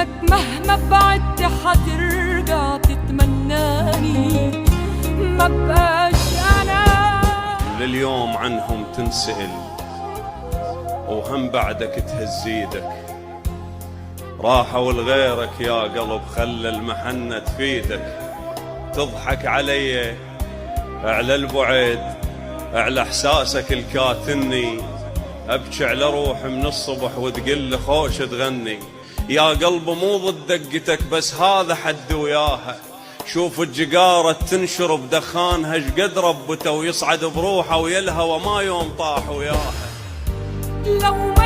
لك مهما بعدت حترجع تتمناني ما بقاش أنا. لليوم عنهم تنسأل وهم بعدك تهزيدك، راحوا لغيرك يا قلب خلى المحنة تفيدك. تضحك علي على البعد على احساسك الكاتني، ابكي على روحي من الصبح وتقل لي خوش تغني. يا قلب مو ضد دقتك بس هذا حد وياها، شوف الجقارة تنشر بدخانها شقد ربته ويصعد بروحه ويا الهوى ما يوم طاح وياها. لو ما